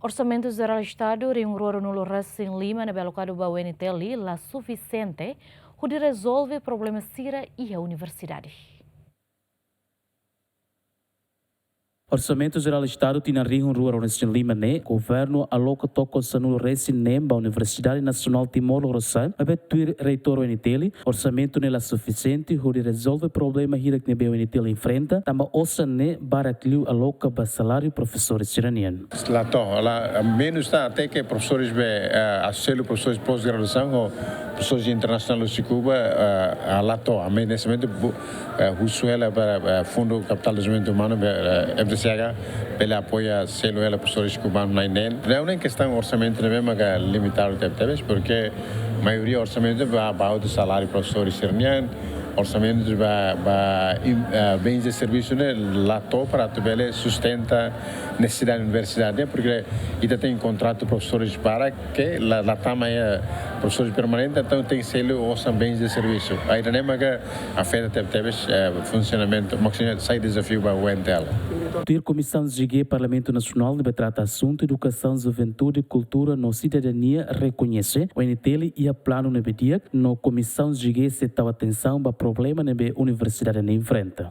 Orçamento Geral do Estado em no Racing Lima, na Belocado Baueniteli, lá suficiente, onde resolve problemas Sira e a universidade. Orçamento Geral do Estado tinha Rio Rua Orense Lima, né? Governo aloca toco sanul resi nemba Universidade Nacional Timor-Leste, abetuir reitor Uniteli, orçamento nela suficiente, onde resolve problema hira que nebe Uniteli enfrenta, tamba ossa ne baratliu aloca ba salário professores iranianos. Lá menos está até que professores a selo professores de pós-graduação ou professores internacionais de Cuba lá to a nesse momento Rusuela para Fundo Capital de Desenvolvimento Humano FDCH ele apoia selo ela professores cubanos na INEL. Não é uma questão orçamento mesmo que limitado talvez porque a maioria orçamento vai para o salário professores iranianos. Orçamento para bens e serviços lá para também sustenta necessidade da universidade porque ainda tem contrato professores para que lá também é professores permanentes então tem selo ouçam bens e serviços ainda nem que afeta talvez funcionamento maximamente sai desafio para o entela. Ter Comissão de Parlamento Nacional de trata assunto educação, juventude, cultura, no cidadania reconhece o NTL e a plano na BDIAC no Comissão de se tal atenção para problema na universidade na enfrenta.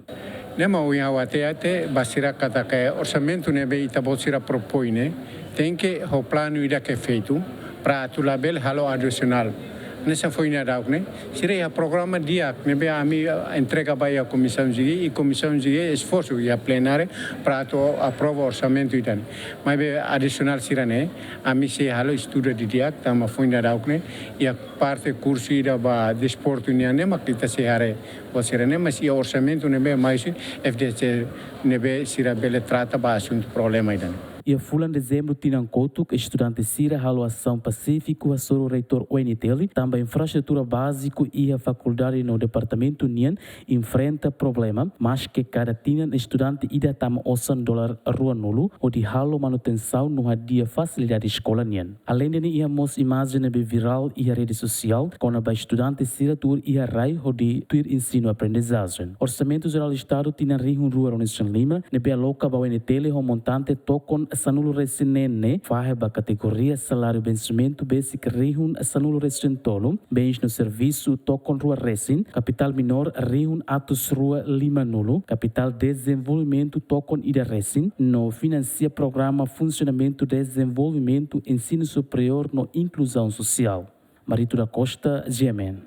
Nema o ia até basira kata que orçamento nebe itabosira propõe né tem que o plano ida que é feito para tu label halo adicional. Nessa foi na dau né seria o programa dia nebe a mim entrega para a comissão de esforço e a plenária para tu aprova orçamento ida mas adicional sira né a mim se halo estudo de dia tama foi na dau né e a parte curso ida ba desporto né mas kita se hare você né mas e orçamento nebe mais FDC nebe sira bele trata ba assunto problema ida. E a fulan dezembro tinha couto que estudante Sira Haloação Pacífico a soro reitor UNTL, também infraestrutura básico e a faculdade no departamento Nian enfrenta problema, mas que cada tinha estudante ida tama $100 rua nulo ou de halo manutenção no dia facilidade escola Nian. Além de íamos imagem de viral e a rede social, com a estudante Sira tur e a rai ou de tur ensino aprendizagem. Orçamento Geral do Estado tinha Rio Rua Orense Lima, nebe aloca ba UNTL o montante tocon sanulo resinene fahe ba categoria salário vencimento basic rihun sanulo resintolo bens no serviço tocon rua resin capital minor rihun atos rua lima nulo capital desenvolvimento tocon ida resin no financia programa funcionamento desenvolvimento ensino superior no inclusão social. Marito da Costa, GMN.